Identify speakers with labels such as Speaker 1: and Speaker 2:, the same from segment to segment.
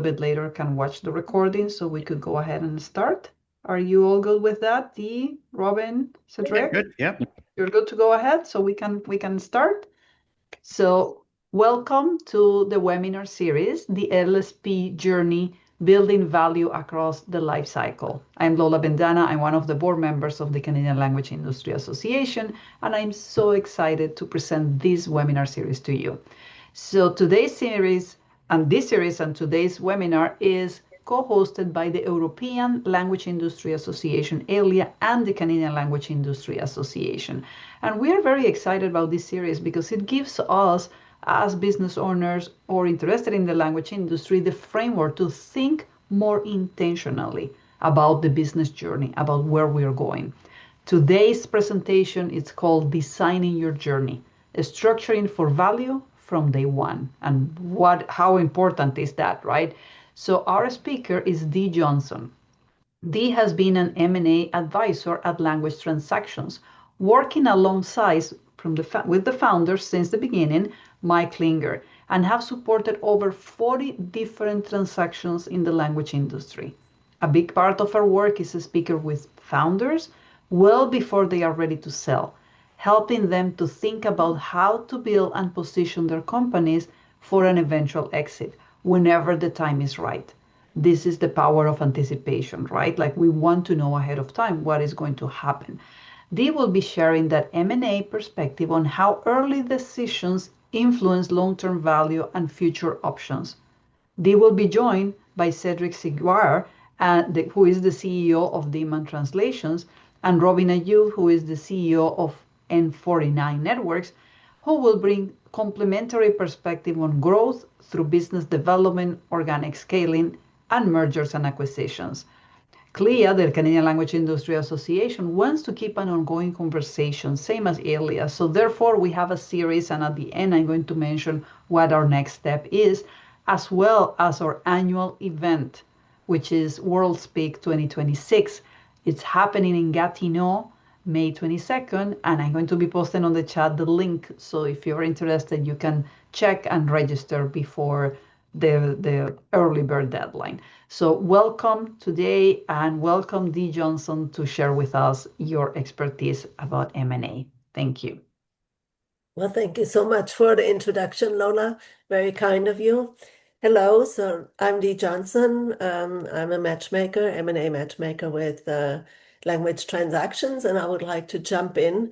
Speaker 1: bit later can watch the recording, so we could go ahead and start. Are you all good with that? Dee, Robin, Cedric?
Speaker 2: Good. Yeah.
Speaker 1: You're good to go ahead, so we can start. So welcome to the webinar series, the LSP Journey, Building Value Across the Life Cycle. I'm Lola Bendana. I'm one of the board members of the Canadian Language Industry Association, and I'm so excited to present this webinar series to you. So today's series and today's webinar is co-hosted by the European Language Industry Association, ELIA, and the Canadian Language Industry Association. And we are very excited about this series because it gives us, as business owners or interested in the language industry, the framework to think more intentionally about the business journey, about where we are going. Today's presentation is called Designing Your Journey, Structuring for Value from Day One. And how important is that, right? So our speaker is Dee Johnson. Dee has been an M&A advisor at Language Transactions, working alongside with the founders since the beginning, Mike Klinger, and have supported over 40 different transactions in the language industry. A big part of her work is to speak with founders well before they are ready to sell, helping them to think about how to build and position their companies for an eventual exit whenever the time is right. This is the power of anticipation, right? Like we want to know ahead of time what is going to happen. Dee will be sharing that M&A perspective on how early decisions influence long-term value and future options. They will be joined by Cedric Cigoire, who is the CEO of Demand Translations, and Robin Ayoub, who is the CEO of N49 Networks, who will bring complementary perspective on growth through business development, organic scaling, and mergers and acquisitions. CLIA, the Canadian Language Industry Association, wants to keep an ongoing conversation, same as earlier. So therefore, we have a series, and at the end, I'm going to mention what our next step is, as well as our annual event, which is World Speak 2026. It's happening in Gatineau, May 22nd, and I'm going to be posting on the chat the link. So if you're interested, you can check and register before the early bird deadline. So welcome today, and welcome Dee Johnson to share with us your expertise about M&A. Thank you.
Speaker 3: Well, thank you so much for the introduction, Lola. Very kind of you. Hello, so I'm Dee Johnson. I'm a matchmaker, M&A matchmaker with Language Transactions, and I would like to jump in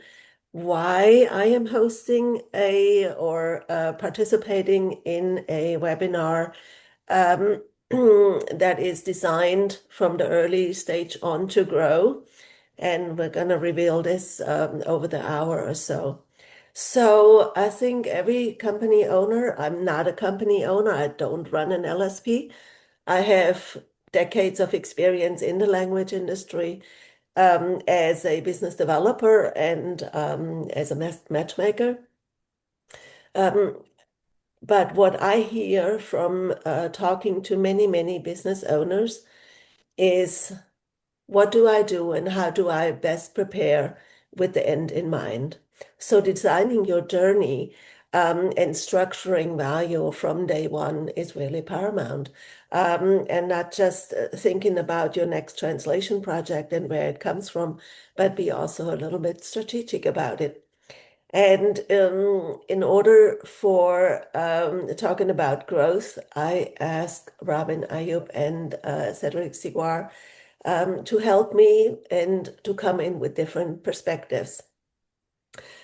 Speaker 3: why I am hosting or participating in a webinar that is designed from the early stage on to grow. And we're going to reveal this over the hour or so. So I think every company owner, I'm not a company owner, I don't run an LSP. I have decades of experience in the language industry as a business developer and as a matchmaker. But what I hear from talking to many, many business owners is, what do I do and how do I best prepare with the end in mind? So designing your journey and structuring value from day one is really paramount. And not just thinking about your next translation project and where it comes from, but be also a little bit strategic about it. And in order for talking about growth, I asked Robin Ayoub and Cedric Cigoire to help me and to come in with different perspectives.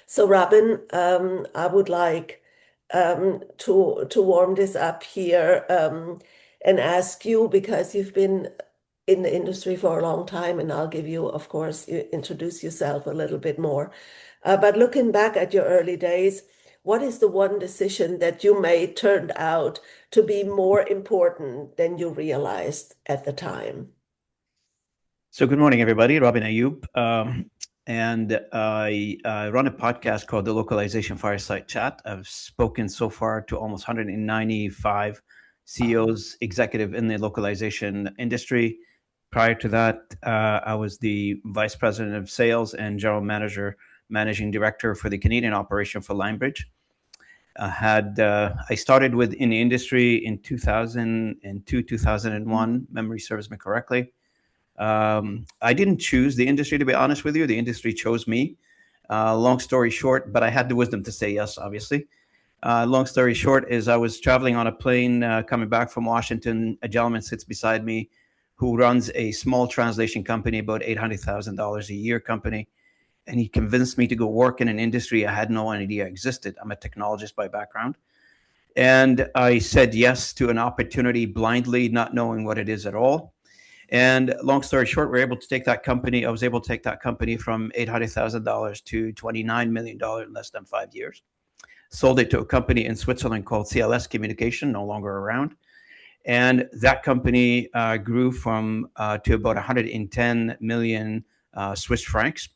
Speaker 3: So Robin, I would like to warm this up here and ask you, because you've been in the industry for a long time, and I'll give you, of course, introduce yourself a little bit more. But looking back at your early days, what is the one decision that you made turned out to be more important than you realized at the time?
Speaker 2: So good morning, everybody. Robin Ayoub. And I run a podcast called the Localization Fireside Chat. I've spoken so far to almost 195 CEOs, executive in the localization industry. Prior to that, I was the vice president of sales and general manager, managing director for the Canadian operation for Linebridge. I started in the industry in 2002, 2001, memory serves me correctly. I didn't choose the industry, to be honest with you. The industry chose me. Long story short, but I had the wisdom to say yes, obviously. Long story short is I was traveling on a plane coming back from Washington. A gentleman sits beside me who runs a small translation company, about $800,000 a year company. And he convinced me to go work in an industry I had no idea existed. I'm a technologist by background. And I said yes to an opportunity blindly, not knowing what it is at all. And long story short, we were able to take that company. I was able to take that company from $800,000 to $29 million in less than 5 years. Sold it to a company in Switzerland called CLS Communication, no longer around. And that company grew from to about 110 million Swiss francs.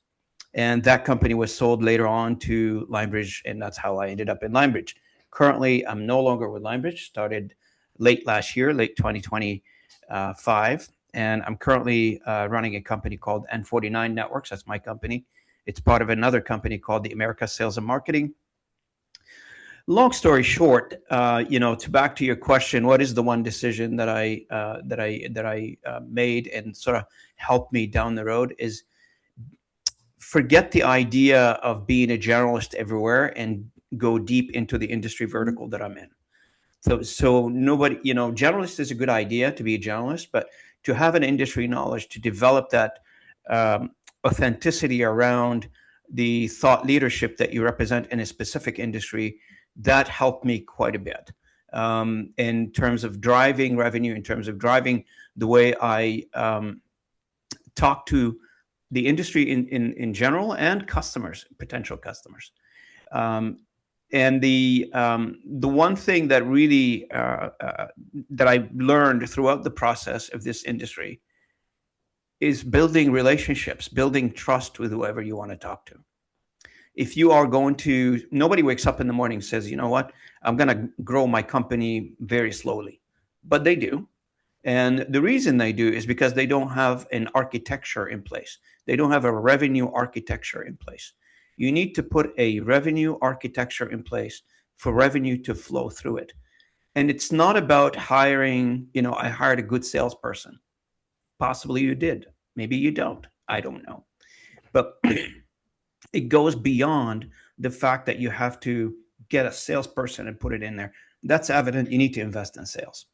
Speaker 2: And that company was sold later on to Linebridge, and that's how I ended up in Linebridge. Currently, I'm no longer with Linebridge. Started late last year, late 2025, and I'm currently running a company called N49 Networks. That's my company. It's part of another company called the America Sales and Marketing. Long story short, back to your question, what is the one decision that I made and sort of helped me down the road is forget the idea of being a generalist everywhere and go deep into the industry vertical that I'm in. So nobody, generalist is a good idea to be a generalist, but to have an industry knowledge, to develop that authenticity around the thought leadership that you represent in a specific industry, that helped me quite a bit in terms of driving revenue, in terms of driving the way I talk to the industry in general and customers, potential customers. And the one thing that really that I learned throughout the process of this industry is building relationships, building trust with whoever you want to talk to. If you are going to, nobody wakes up in the morning and says, you know what, I'm going to grow my company very slowly, but they do. And the reason they do is because they don't have an architecture in place. They don't have a revenue architecture in place. You need to put a revenue architecture in place for revenue to flow through it. And it's not about hiring, I hired a good salesperson. Possibly you did. Maybe you don't. I don't know. But it goes beyond the fact that you have to get a salesperson and put it in there. That's evident. You need to invest in sales.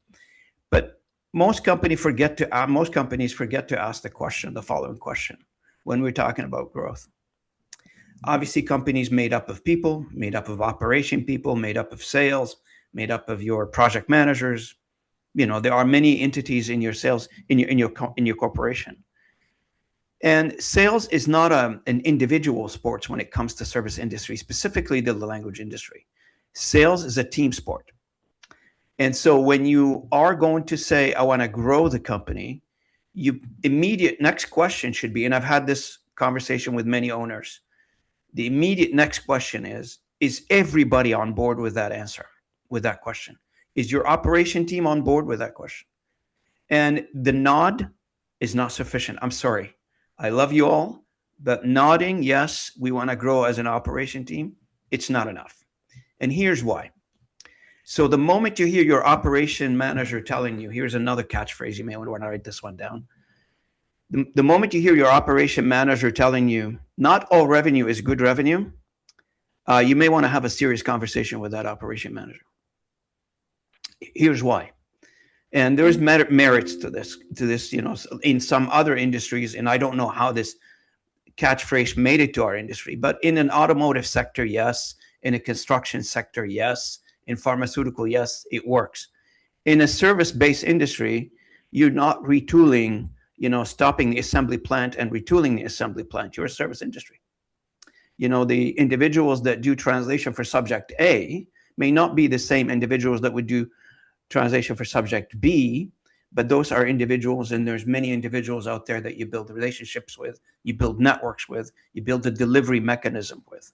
Speaker 2: But most companies forget to ask the following question when we're talking about growth. Obviously, companies made up of people, made up of operation people, made up of sales, made up of your project managers. There are many entities in your sales in your corporation. And sales is not an individual sport when it comes to service industry, specifically the language industry. Sales is a team sport. And so when you are going to say, I want to grow the company, your immediate next question should be, and I've had this conversation with many owners, the immediate next question is everybody on board with that answer, with that question? Is your operation team on board with that question? And the nod is not sufficient. I'm sorry. I love you all, but nodding, yes, we want to grow as an operation team, it's not enough. And here's why. So the moment you hear your operation manager telling you, here's another catchphrase, you may want to write this one down. The moment you hear your operation manager telling you, not all revenue is good revenue, you may want to have a serious conversation with that operation manager. Here's why. And there's merits to this, in some other industries, and I don't know how this catchphrase made it to our industry, but in an automotive sector, yes. In a construction sector, yes. In pharmaceutical, yes, it works. In a service-based industry, you're not retooling, stopping the assembly plant and retooling the assembly plant. You're a service industry. The individuals that do translation for subject A may not be the same individuals that would do translation for subject B, but those are individuals, and there's many individuals out there that you build relationships with, you build networks with, you build a delivery mechanism with.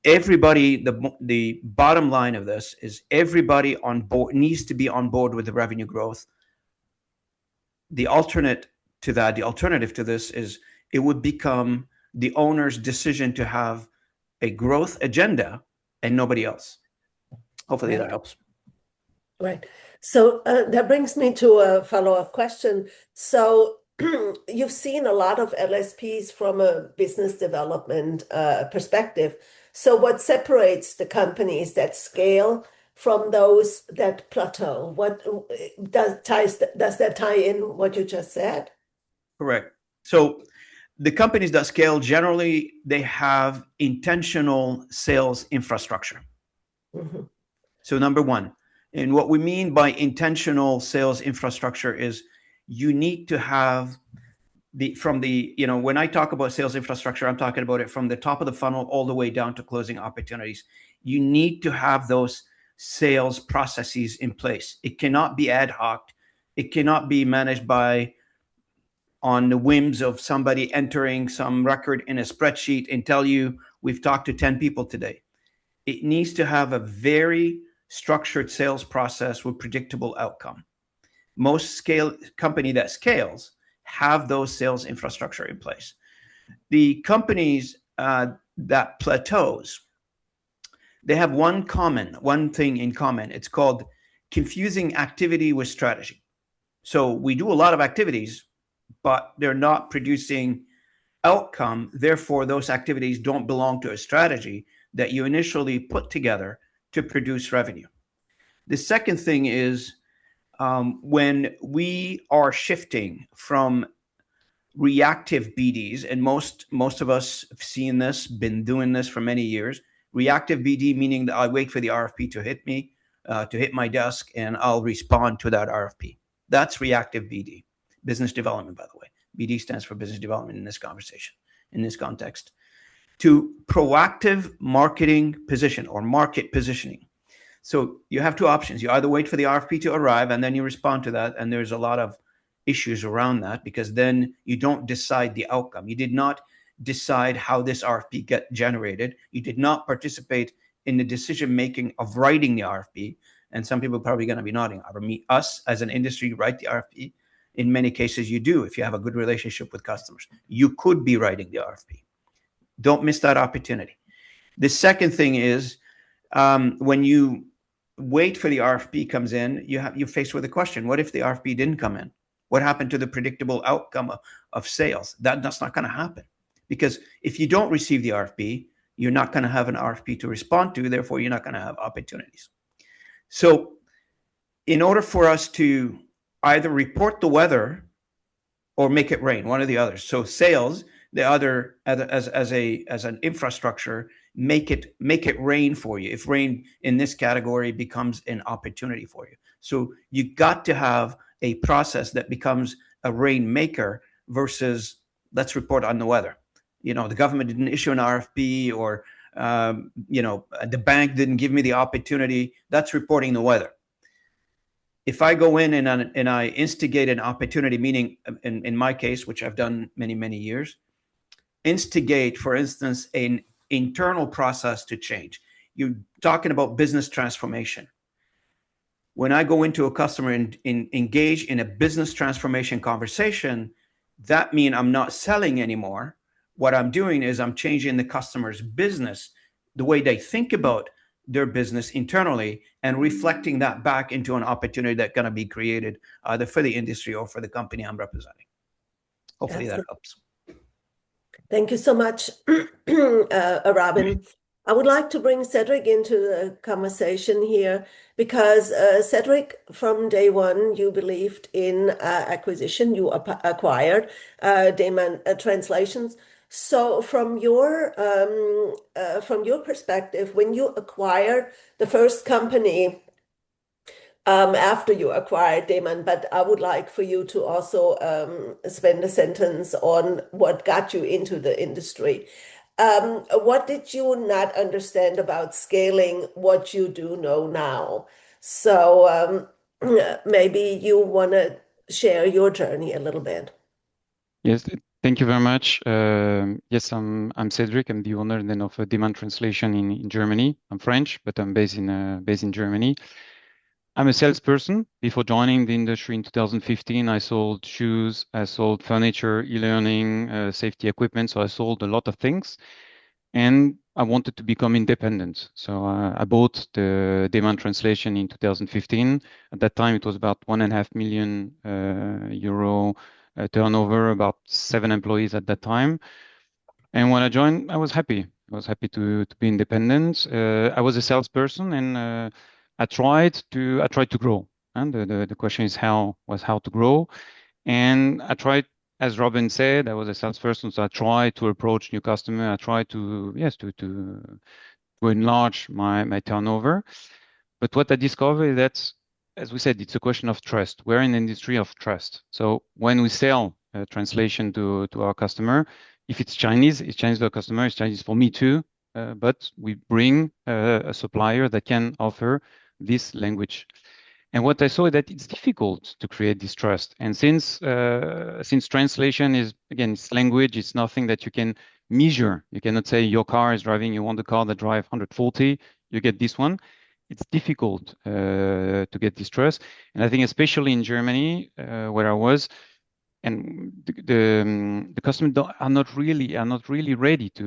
Speaker 2: Everybody, the bottom line of this is everybody on board needs to be on board with the revenue growth. The alternative to this is it would become the owner's decision to have a growth agenda and nobody else. Hopefully that
Speaker 3: Right.
Speaker 2: helps.
Speaker 3: Right. So that brings me to a follow-up question. So you've seen a lot of LSPs from a business development perspective. So what separates the companies that scale from those that plateau? What does that tie in what you just said?
Speaker 2: Correct. So the companies that scale, generally, they have intentional sales infrastructure.
Speaker 3: Mm-hmm.
Speaker 2: So number one, and what we mean by intentional sales infrastructure is you need to have when I talk about sales infrastructure, I'm talking about it from the top of the funnel all the way down to closing opportunities. You need to have those sales processes in place. It cannot be ad hoc. It cannot be managed on the whims of somebody entering some record in a spreadsheet and tell you, we've talked to 10 people today. It needs to have a very structured sales process with predictable outcome. Most company that scales have those sales infrastructure in place. The companies that plateaus, they have one thing in common. It's called confusing activity with strategy. So we do a lot of activities, but they're not producing outcome. Therefore, those activities don't belong to a strategy that you initially put together to produce revenue. The second thing is when we are shifting from reactive BDs, and most of us have seen this, been doing this for many years. Reactive BD meaning that I wait for the RFP to hit me, to hit my desk, and I'll respond to that RFP. That's reactive BD, business development, by the way. BD stands for business development in this conversation, in this context. To proactive marketing position or market positioning. So you have two options. You either wait for the RFP to arrive and then you respond to that. And there's a lot of issues around that because then you don't decide the outcome. You did not decide how this RFP get generated. You did not participate in the decision making of writing the RFP. And some people are probably going to be nodding. Us as an industry write the RFP. In many cases, you do if you have a good relationship with customers. You could be writing the RFP. Don't miss that opportunity. The second thing is when you wait for the RFP comes in, you're faced with a question. What if the RFP didn't come in? What happened to the predictable outcome of sales? That's not going to happen. Because if you don't receive the RFP, you're not going to have an RFP to respond to. Therefore, you're not going to have opportunities. So in order for us to either report the weather or make it rain, one or the other. So sales, the other as an infrastructure, make it rain for you. If rain in this category becomes an opportunity for you. So you got to have a process that becomes a rainmaker versus let's report on the weather. The government didn't issue an RFP or the bank didn't give me the opportunity. That's reporting the weather. If I go in and I instigate an opportunity, meaning in my case, which I've done many, many years, instigate, for instance, an internal process to change. You're talking about business transformation. When I go into a customer and engage in a business transformation conversation, that means I'm not selling anymore. What I'm doing is I'm changing the customer's business, the way they think about their business internally, and reflecting that back into an opportunity that's going to be created either for the industry or for the company I'm representing. Hopefully that helps.
Speaker 3: Thank you so much, Robin. I would like to bring Cedric into the conversation here because Cedric, from day one, you believed in acquisition. You acquired Damon Translations. So from your perspective, when you acquired the first company after you acquired Damon, but I would like for you to also spend a sentence on what got you into the industry. What did you not understand about scaling what you do know now? So maybe you want to share your journey a little bit.
Speaker 4: Yes, thank you very much. Yes, I'm Cedric. I'm the owner then of Demand Translation in Germany. I'm French, but I'm based in Germany. I'm a salesperson. Before joining the industry in 2015, I sold shoes, I sold furniture, e-learning, safety equipment. So I sold a lot of things. And I wanted to become independent. So I bought the demand translation in 2015. At that time, it was about 1.5 million euro turnover, about 7 employees at that time. And when I joined, I was happy. I was happy to be independent. I was a salesperson, and I tried to grow. And the question is how to grow. And I tried, as Robin said, I was a salesperson, so I tried to approach new customer. I tried to enlarge my turnover. But what I discovered is that, as we said, it's a question of trust. We're in an industry of trust. So when we sell a translation to our customer, if it's Chinese to our customer, it's Chinese for me too. But we bring a supplier that can offer this language. And what I saw is that it's difficult to create this trust. And since translation is, again, it's language, it's nothing that you can measure. You cannot say your car is driving, you want a car that drives 140, you get this one. It's difficult to get this trust. And I think especially in Germany, where I was, and the customers are not really ready to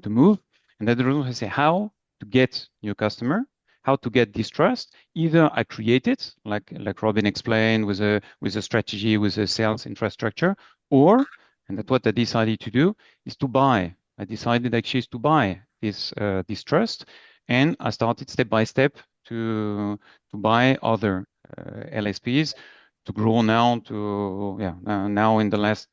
Speaker 4: move. And that's the reason I say how to get new customer, how to get this trust. Either I create it, like Robin explained, with a strategy, with a sales infrastructure, or, and that's what I decided to do, is to buy. I decided actually to buy this trust, and I started step by step to buy other LSPs, to grow now to now in the last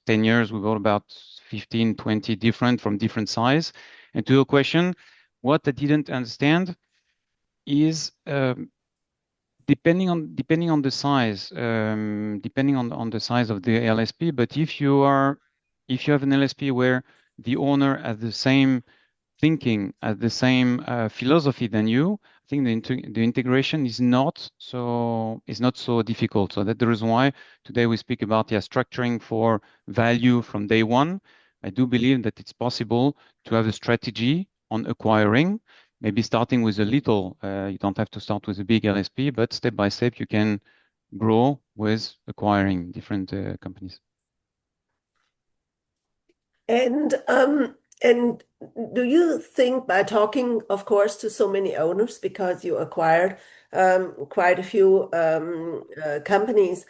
Speaker 4: 10 years we've got about 15, 20 different from different size. And to your question, what I didn't understand is depending on the size, depending on the size of the LSP. But if you have an LSP where the owner has the same thinking, has the same philosophy than you, I think the integration is not so difficult. So that's the reason why today we speak about structuring for value from day one. I do believe that it's possible to have a strategy on acquiring, maybe starting with a little. You don't have to start with a big LSP, but step by step you can grow with acquiring different companies.
Speaker 3: And do you think, by talking, of course, to so many owners, because you acquired quite a few companies,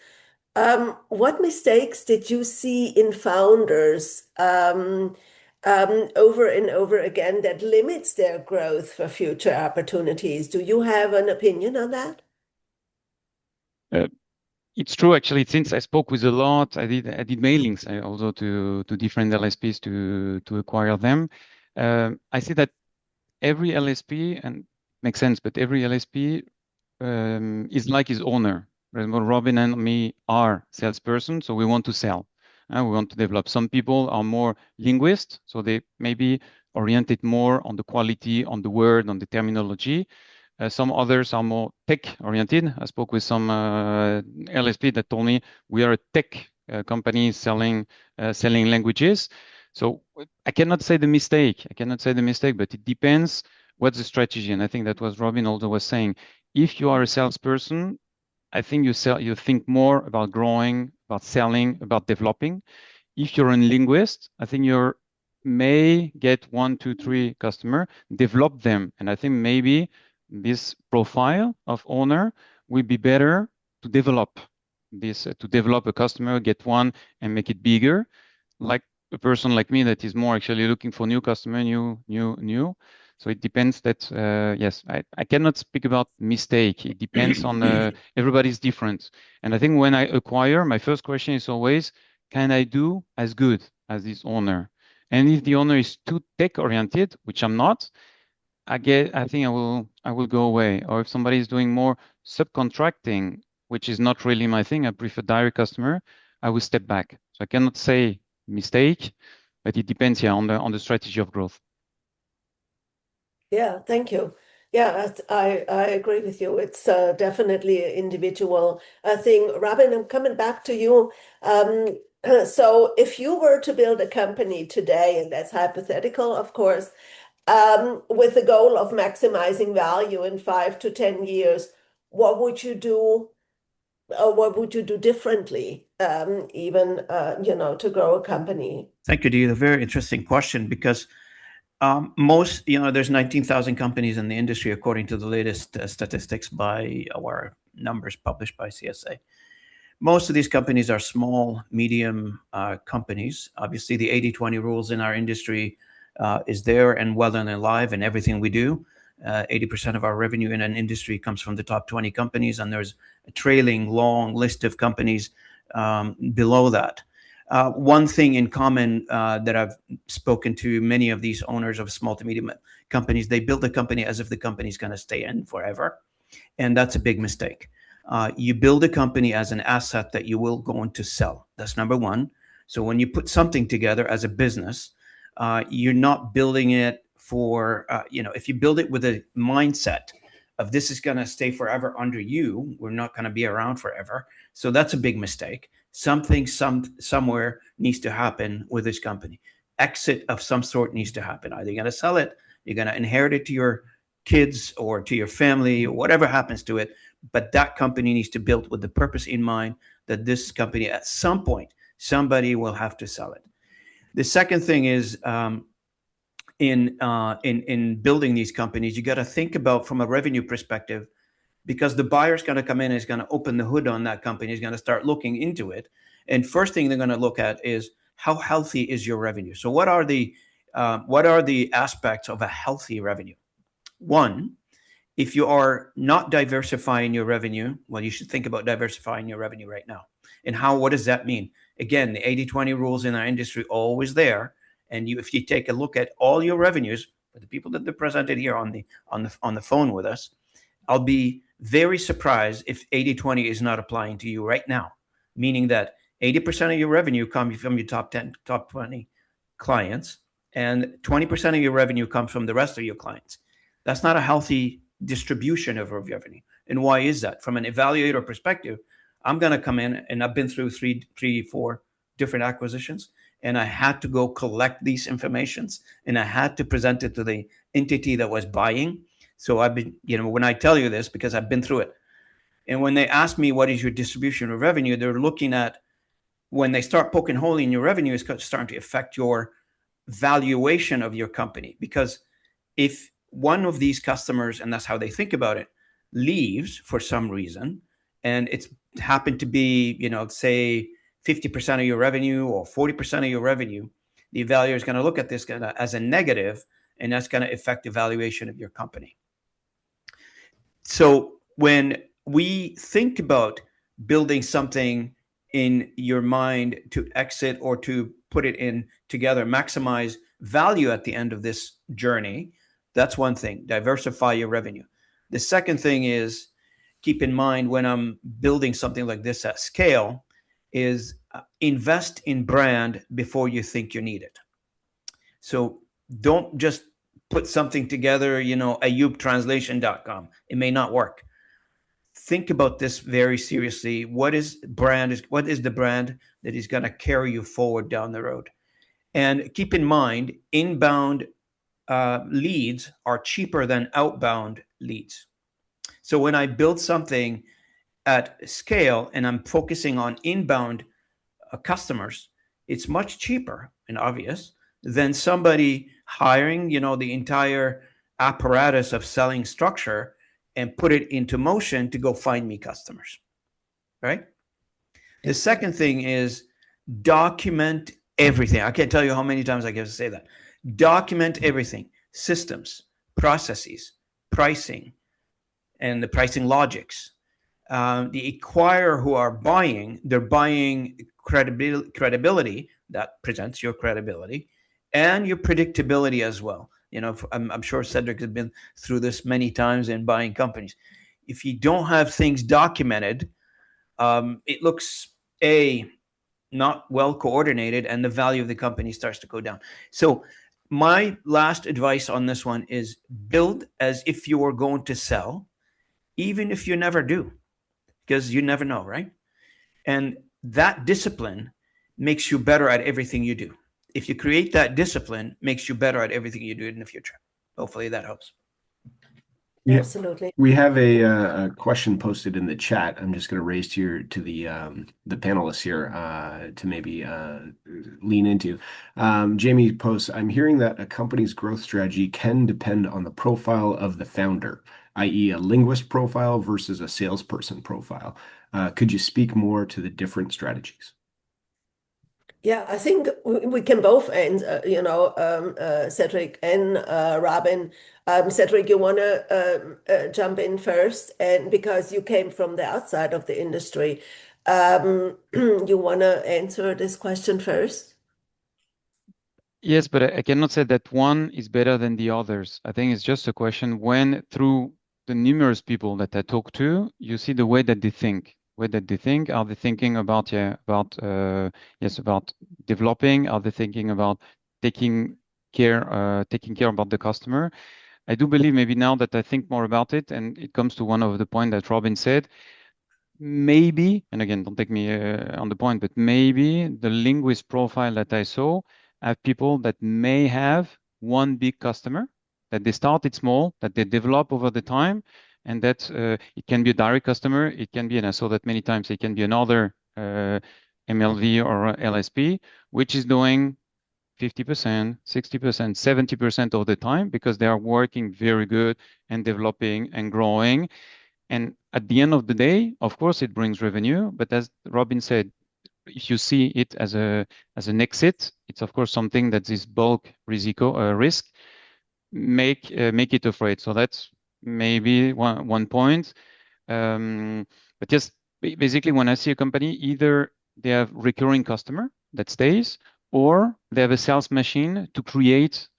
Speaker 3: what mistakes did you see in founders over and over again that limits their growth for future opportunities? Do you have an opinion on that?
Speaker 4: It's true, actually. Since I spoke with a lot, I did mailings also to different LSPs to acquire them. I see that every LSP, and makes sense, but every LSP is like his owner. Robin and me are salesperson, so we want to sell. We want to develop. Some people are more linguists, so they maybe oriented more on the quality, on the word, on the terminology. Some others are more tech-oriented. I spoke with some LSP that told me we are a tech company selling languages. So I cannot say the mistake. But it depends what's the strategy. And I think that was Robin also was saying. If you are a salesperson, I think you think more about growing, about selling, about developing. If you're a linguist, I think you may get 1, 2, 3 customer, develop them. And I think maybe this profile of owner will be better to develop this, to develop a customer, get one and make it bigger, like a person like me that is more actually looking for new customer, new. So it depends that, yes, I cannot speak about mistake. It depends on, everybody's different. And I think when I acquire, my first question is always, can I do as good as this owner? And if the owner is too tech oriented, which I'm not, I think I will go away. Or if somebody is doing more subcontracting, which is not really my thing, I prefer direct customer, I will step back. So I cannot say mistake, but it depends on the strategy of growth.
Speaker 3: Yeah, thank you. Yeah, I agree with you. It's definitely an individual thing. Robin, I'm coming back to you. So if you were to build a company today, and that's hypothetical, of course, with the goal of maximizing value in 5 to 10 years, what would you do, or what would you do differently, even to grow a company?
Speaker 2: Thank you, Dee. A very interesting question, because Most, there's 19,000 companies in the industry, according to the latest statistics by our numbers published by CSA. Most of these companies are small, medium companies. Obviously, the 80-20 rules in our industry is there and well and alive in everything we do. 80% of our revenue in an industry comes from the top 20 companies, and there's a trailing long list of companies below that. One thing in common that I've spoken to many of these owners of small to medium companies, they build a company as if the company is going to stay in forever. And that's a big mistake. You build a company as an asset that you will go on to sell. That's number one. So when you put something together as a business, you're not building it for, if you build it with a mindset of this is going to stay forever under you, we're not going to be around forever. So that's a big mistake. Something somewhere needs to happen with this company. Exit of some sort needs to happen. Either you're going to sell it, you're going to inherit it to your kids or to your family, or whatever happens to it. But that company needs to build with the purpose in mind that this company, at some point, somebody will have to sell it. The second thing is in building these companies, you got to think about from a revenue perspective, because the buyer's going to come in and is going to open the hood on that company, is going to start looking into it. And first thing they're going to look at is how healthy is your revenue. So what are the aspects of a healthy revenue? One, if you are not diversifying your revenue, well, you should think about diversifying your revenue right now. And what does that mean? Again, the 80-20 rules in our industry are always there. And if you take a look at all your revenues, for the people that are presented here on the phone with us, I'll be very surprised if 80-20 is not applying to you right now, meaning that 80% of your revenue comes from your top 20 clients, and 20% of your revenue comes from the rest of your clients. That's not a healthy distribution of revenue. And why is that? From an evaluator perspective, I'm going to come in, and I've been through three, 4 different acquisitions, and I had to go collect these informations, and I had to present it to the entity that was buying. So I've been, when I tell you this, because I've been through it. And when they ask me, what is your distribution of revenue? They're looking at, when they start poking hole in your revenue, it's starting to affect your valuation of your company. Because if one of these customers, and that's how they think about it, leaves for some reason, and it's happened to be, say 50% of your revenue or 40% of your revenue, the evaluator is going to look at this as a negative, and that's going to affect the valuation of your company. So when we think about building something in your mind to exit or to put it in together, maximize value at the end of this journey, that's one thing. Diversify your revenue. The second thing is, keep in mind when I'm building something like this at scale, is invest in brand before you think you need it. So don't just put something together, AyoubTranslation.com. It may not work. Think about this very seriously. What is the brand that is going to carry you forward down the road? And keep in mind, inbound leads are cheaper than outbound leads. So when I build something at scale and I'm focusing on inbound customers, it's much cheaper and obvious than somebody hiring, the entire apparatus of selling structure and put it into motion to go find me customers, right? The second thing is document everything. I can't tell you how many times I get to say that. Document everything: systems, processes, pricing, and the pricing logics. The acquirer who are buying, they're buying credibility that presents your credibility and your predictability as well. I'm sure Cedric has been through this many times in buying companies. If you don't have things documented, it looks not well coordinated, and the value of the company starts to go down. So my last advice on this one is build as if you were going to sell, even if you never do, because you never know, right? And that discipline makes you better at everything you do. If you create that discipline, makes you better at everything you do in the future. Hopefully that helps.
Speaker 5: Yeah,
Speaker 3: Absolutely.
Speaker 5: we have a question posted in the chat. I'm just going to raise to the panelists here to maybe lean into. Jamie posts, I'm hearing that a company's growth strategy can depend on the profile of the founder, i.e., a linguist profile versus a salesperson profile. Could you speak more to the different strategies?
Speaker 3: Yeah, I think we can both end, Cedric and Robin. Cedric, you want to jump in first, and because you came from the outside of the industry, you want to answer this question first?
Speaker 4: Yes, but I cannot say that one is better than the others. I think it's just a question when, through the numerous people that I talk to, you see the way that they think. Way that they think. Are they thinking about about developing? Are they thinking about taking care about the customer? I do believe maybe now that I think more about it, and it comes to one of the point that Robin said, maybe, and again, don't take me on the point, but maybe the linguist profile that I saw have people that may have one big customer, that they started small, that they develop over the time, and that it can be a direct customer, it can be, and I saw that many times, it can be another MLV or LSP, which is doing 50%, 60%, 70% of the time because they are working very good and developing and growing. And at the end of the day, of course, it brings revenue. But as Robin said, if you see it as an exit, it's of course something that this bulk risk make it afraid. So that's maybe one point. But just basically, when I see a company, either they have recurring customer that stays, or they have a sales machine to create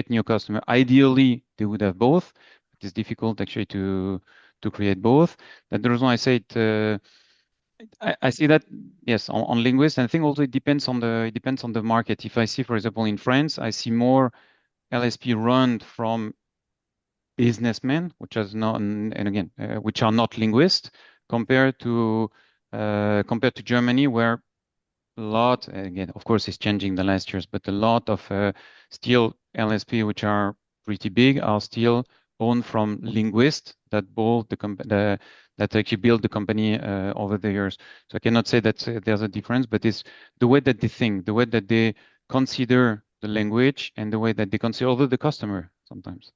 Speaker 4: new customer. Ideally, they would have both. It's difficult actually to create both. That's the reason why I say it. I see that, yes, on linguists. And I think also it depends on the market. If I see, for example, in France, I see more LSP run from businessmen, which are not linguists, compared to Germany, where a lot, again, of course, it's changing the last years, but a lot of still LSP, which are pretty big, are still owned from linguists that that actually build the company over the years. So I cannot say that there's a difference, but it's the way that they think, the way that they consider the language, and the way that they consider also the customer sometimes.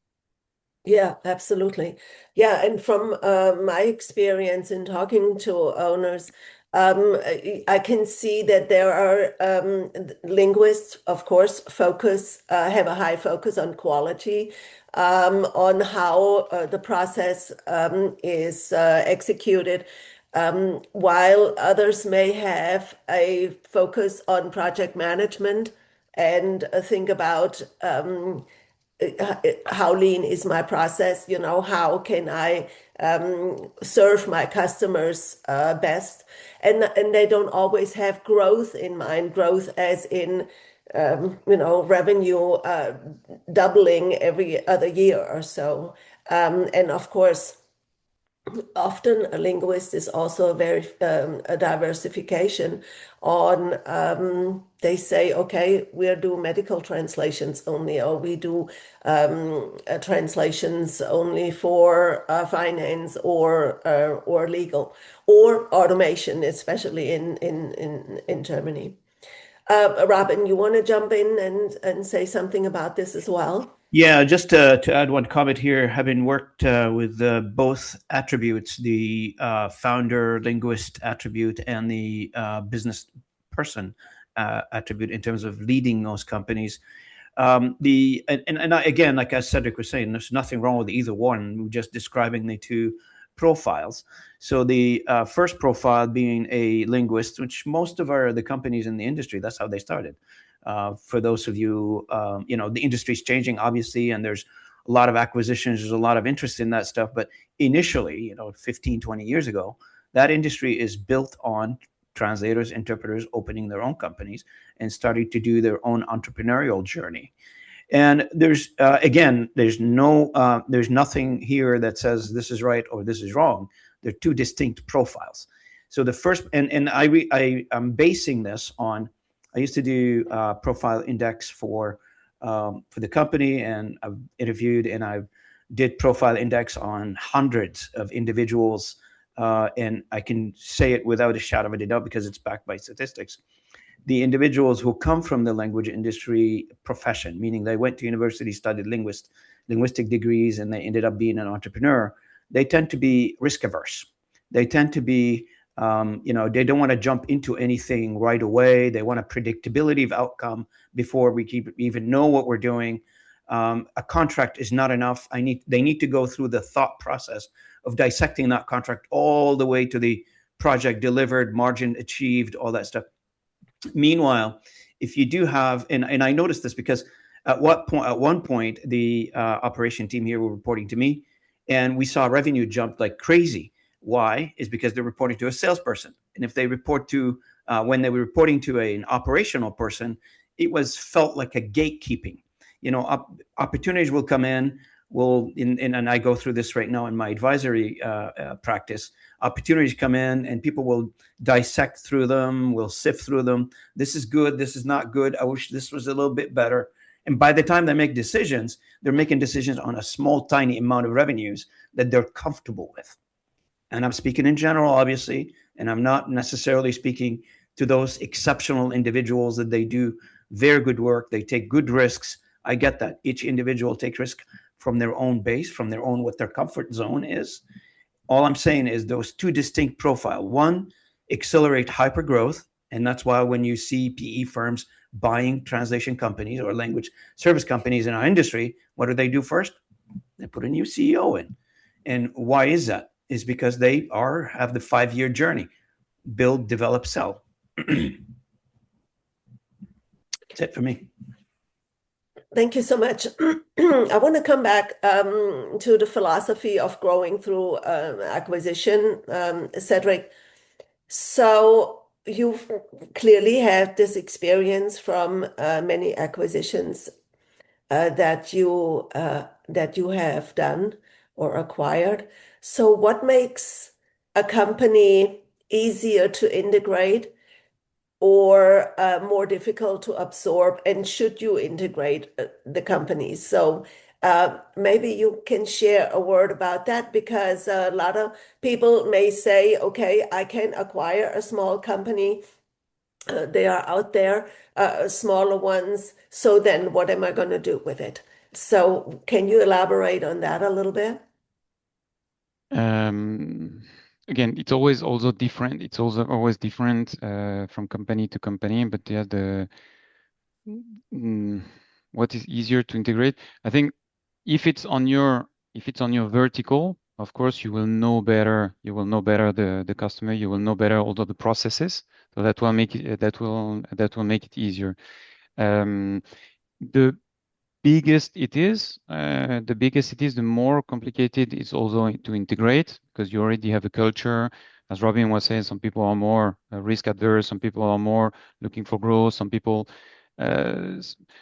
Speaker 3: Yeah, absolutely. Yeah, and from my experience in talking to owners, I can see that there are linguists, of course, have a high focus on quality, on how the process is executed, while others may have a focus on project management and think about how lean is my process, how can I serve my customers best, and they don't always have growth in mind, growth as in revenue doubling every other year or so. And of course, often a linguist is also a diversification on, they say, okay, we'll do medical translations only, or we do translations only for finance or legal or automation, especially in Germany. Robin, you want to jump in and say something about this as well?
Speaker 2: Yeah, just to add one comment here, having worked with both attributes, the founder linguist attribute and the business person attribute in terms of leading those companies. Again, like as Cedric was saying, there's nothing wrong with either one. We're just describing the two profiles. So the first profile being a linguist, which most of the companies in the industry, that's how they started. For those of you, the industry's changing, obviously, and there's a lot of acquisitions, there's a lot of interest in that stuff. But initially, 15, 20 years ago, that industry is built on translators, interpreters opening their own companies and starting to do their own entrepreneurial journey. And there's there's nothing here that says this is right or this is wrong. They're two distinct profiles. So the first, and I'm basing this on, I used to do profile index for the company, and I've interviewed and I've did profile index on hundreds of individuals, and I can say it without a shadow of a doubt because it's backed by statistics. The individuals who come from the language industry profession, meaning they went to university, studied linguistic degrees, and they ended up being an entrepreneur, they tend to be risk averse. They tend to be, they don't want to jump into anything right away. They want a predictability of outcome before we even know what we're doing. A contract is not enough. They need to go through the thought process of dissecting that contract all the way to the project delivered, margin achieved, all that stuff. Meanwhile, if you do have, and I noticed this because at one point, the operation team here were reporting to me, and we saw revenue jump like crazy. Why? Is because they're reporting to a salesperson, and if they report to when they were reporting to an operational person, it felt like a gatekeeping. Opportunities will come in. And I go through this right now in my advisory practice. Opportunities come in, and people will dissect through them, will sift through them. This is good. This is not good. I wish this was a little bit better. And by the time they make decisions, they're making decisions on a small, tiny amount of revenues that they're comfortable with. And I'm speaking in general, obviously, and I'm not necessarily speaking to those exceptional individuals that they do very good work. They take good risks. I get that. Each individual takes risk from their own base, from their own, what their comfort zone is. All I'm saying is those two distinct profiles. One, accelerate hyper growth. And that's why when you see PE firms buying translation companies or language service companies in our industry, what do they do first? They put a new CEO in. And why is that? Is because they have the 5-year journey. Build, develop, sell. That's it for me.
Speaker 3: Thank you so much. I want to come back to the philosophy of growing through acquisition, Cedric. So you've clearly had this experience from many acquisitions that you have done or acquired. So what makes a company easier to integrate or more difficult to absorb, and should you integrate the companies? So maybe you can share a word about that, because a lot of people may say, okay, I can acquire a small company. They are out there, smaller ones. So then what am I going to do with it? So can you elaborate on that a little bit?
Speaker 4: Again, it's always also different. It's also always different from company to company. But yeah, what is easier to integrate? I think if it's on your vertical, of course, you will know better. You will know better the customer. You will know better all of the processes. So that will make it make it easier. The biggest it is, the more complicated it's also to integrate, because you already have a culture. As Robin was saying, some people are more risk adverse, some people are more looking for growth, some people,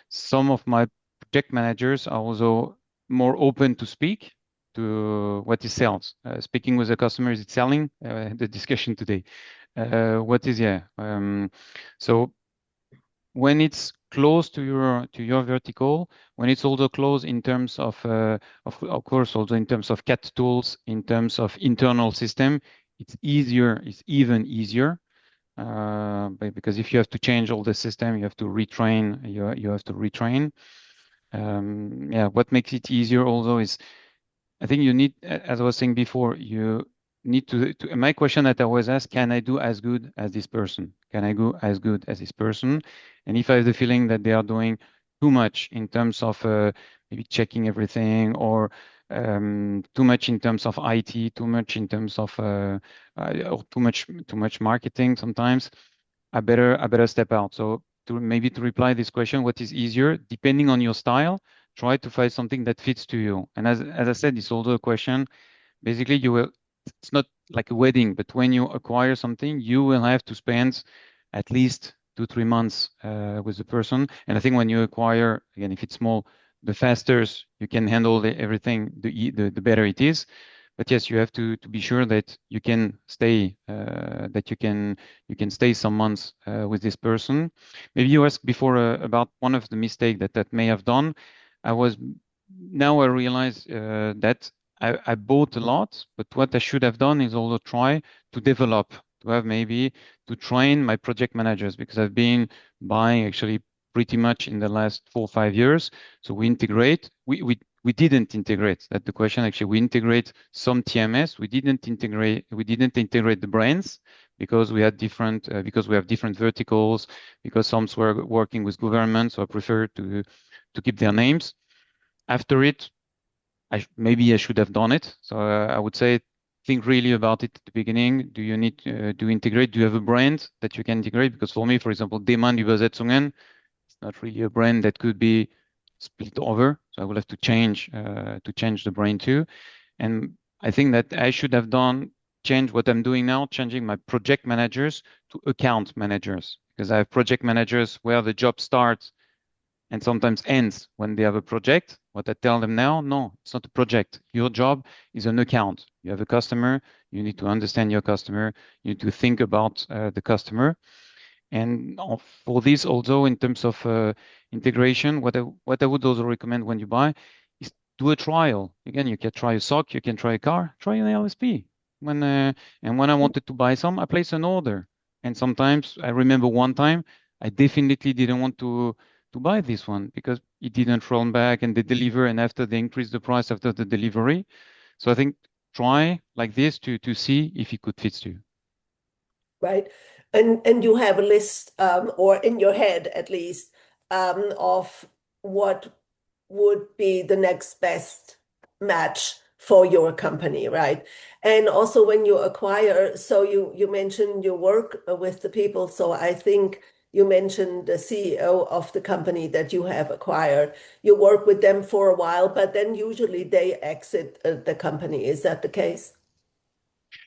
Speaker 4: some of my project managers are also more open to speak to what is sales. Speaking with the customer, is it selling? The discussion today. So when it's close to your vertical, when it's also close in terms of course, also in terms of CAT tools, in terms of internal system, it's even easier. Because if you have to change all the system, you have to retrain. You have to retrain. What makes it easier also is, I think you need, as I was saying before, you need to my question that I always ask, can I do as good as this person? Can I go as good as this person? And if I have the feeling that they are doing too much in terms of maybe checking everything, or too much in terms of IT, too much in terms of or too much marketing, sometimes I better step out. So to reply this question, what is easier? Depending on your style, try to find something that fits to you. And as I said, it's also a question. Basically, it's not like a wedding, but when you acquire something, you will have to spend at least 2-3 months with the person. And I think when you acquire, again, if it's small, the faster you can handle everything, the better it is. But yes, you have to be sure that you can stay, some months with this person. Maybe you asked before about one of the mistakes that may have done. I was now I realize that I bought a lot, but what I should have done is also try to develop, to have maybe to train my project managers, because I've been buying actually pretty much in the last 4 or 5 years. So we integrate, we didn't integrate. That's the question. Actually, we integrate some TMS. We didn't integrate the brands because we had different because we have different verticals, because some were working with government, so I prefer to keep their names. After it, maybe I should have done it. So I would say think really about it at the beginning. Do you need to integrate? Do you have a brand that you can integrate? Because for me, for example, Demand Übersetzungen, it's not really a brand that could be split over. So I will have to change the brand too. And I think that I should have change what I'm doing now, changing my project managers to account managers, because I have project managers where the job starts and sometimes ends when they have a project. What I tell them now, no, it's not a project. Your job is an account. You have a customer, you need to understand your customer, you need to think about the customer. And for this, also in terms of integration, what I would also recommend when you buy is do a trial. Again, you can try a sock, you can try a car, try an LSP. When I wanted to buy some, I placed an order. And sometimes I remember one time I definitely didn't want to buy this one because it didn't run back and they deliver, and after they increase the price after the delivery. So I think try like this to see if it could fit you.
Speaker 3: Right. And you have a list, or in your head at least, of what would be the next best match for your company, right? And also when you acquire, so you mentioned you work with the people. So I think you mentioned the CEO of the company that you have acquired. You work with them for a while, but then usually they exit the company. Is that the case?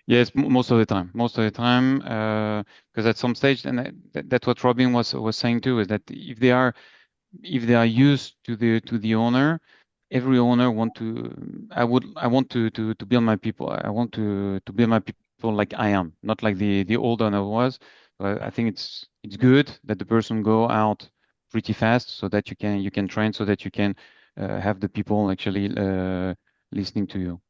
Speaker 4: Yes, most of the time. Most of the time, because at some stage, and that's what Robin was saying too, is that if they are used to the owner, every owner want to. I want to build my people. I want to build my people like I am, not like the old owner was. But I think it's good that the person go out pretty fast so that you can train, so that you can have the people actually listening to you.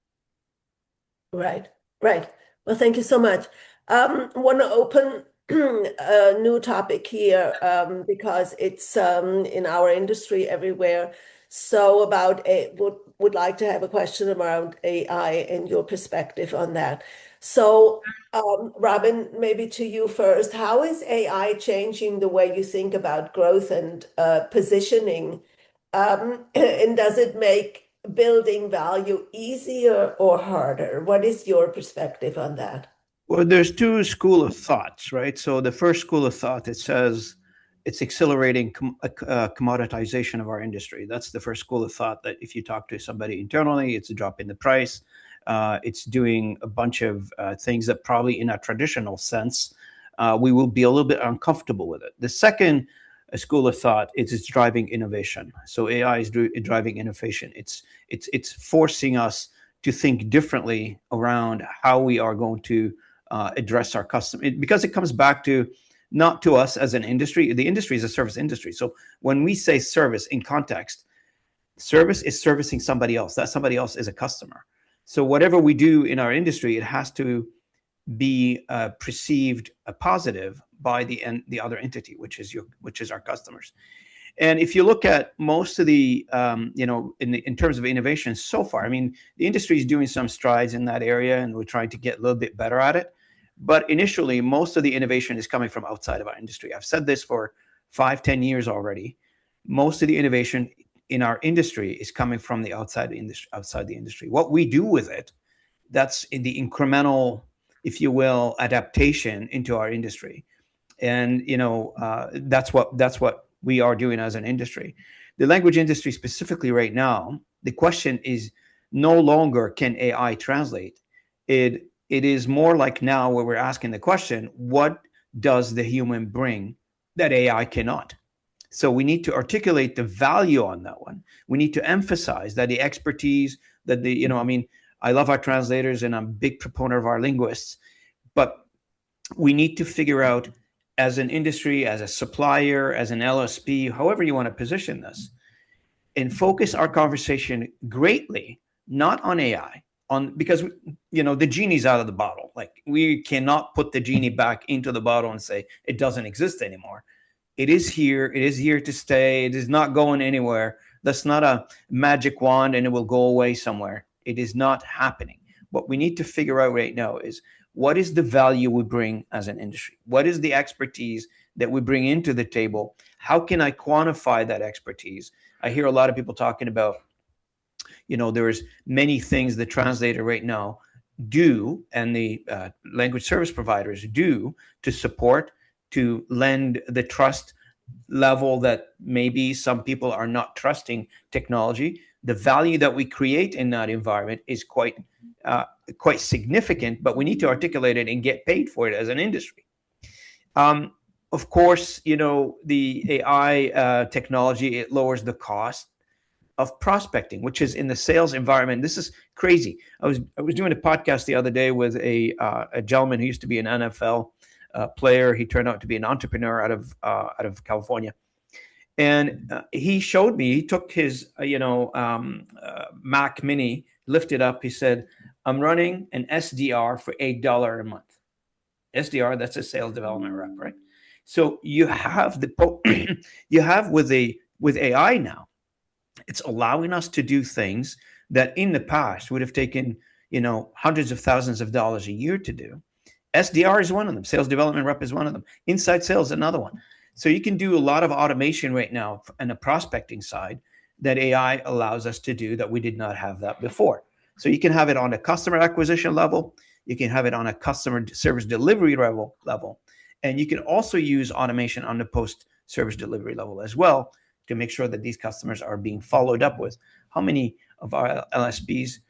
Speaker 3: Right, right. Well, thank you so much. Want to open a new topic here, because it's in our industry everywhere. So about would like to have a question around AI and your perspective on that. So, Robin, maybe to you first. How is AI changing the way you think about growth and positioning? And does it make building value easier or harder? What is your perspective on that?
Speaker 2: Well, there's two school of thoughts, right? So the first school of thought, it says it's accelerating commoditization of our industry. That's the first school of thought, that if you talk to somebody internally, it's a drop in the price. It's doing a bunch of things that probably in a traditional sense, we will be a little bit uncomfortable with it. The second school of thought is it's driving innovation. So AI is driving innovation. It's forcing us to think differently around how we are going to address our customer, because it comes back to not to us as an industry. The industry is a service industry. So when we say service in context, service is servicing somebody else. That somebody else is a customer. So whatever we do in our industry, it has to be perceived positive by the other entity, which is our customers. And if you look at most of the, in terms of innovation so far, I mean, the industry is doing some strides in that area, and we're trying to get a little bit better at it. But initially, most of the innovation is coming from outside of our industry. I've said this for 5-10 years already. Most of the innovation in our industry is coming from the outside the industry. What we do with it, that's in the incremental, if you will, adaptation into our industry. And that's what we are doing as an industry. The language industry specifically right now, the question is no longer can AI translate. It is more like now where we're asking the question, what does the human bring that AI cannot? So we need to articulate the value on that one. We need to emphasize that the expertise, that I love our translators and I'm a big proponent of our linguists, but we need to figure out, as an industry, as a supplier, as an LSP, however you want to position this, and focus our conversation greatly, not on AI, because the genie's out of the bottle. Like, we cannot put the genie back into the bottle and say it doesn't exist anymore. It is here. It is here to stay. It is not going anywhere. That's not a magic wand and it will go away somewhere. It is not happening. What we need to figure out right now is, what is the value we bring as an industry? What is the expertise that we bring into the table? How can I quantify that expertise? I hear a lot of people talking about, there's many things the translator right now do, and the language service providers do, to support, to lend the trust level that maybe some people are not trusting technology. The value that we create in that environment is quite significant, but we need to articulate it and get paid for it as an industry. Of course, the AI technology, it lowers the cost of prospecting, which is in the sales environment. This is crazy. I was doing a podcast the other day with a gentleman who used to be an NFL player. He turned out to be an entrepreneur out of California, and he showed me. He took his Mac Mini, lifted up. He said, "I'm running an SDR for $8 a month." SDR, that's a sales development rep, right? So you have you have with AI now, it's allowing us to do things that in the past would have taken hundreds of thousands of dollars a year to do. SDR is one of them. Sales development rep is one of them. Inside sales is another one. So you can do a lot of automation right now on the prospecting side that AI allows us to do that we did not have that before. So you can have it on a customer acquisition level. You can have it on a customer service delivery level. And you can also use automation on the post-service delivery level as well to make sure that these customers are being followed up with. How many of our LSPs,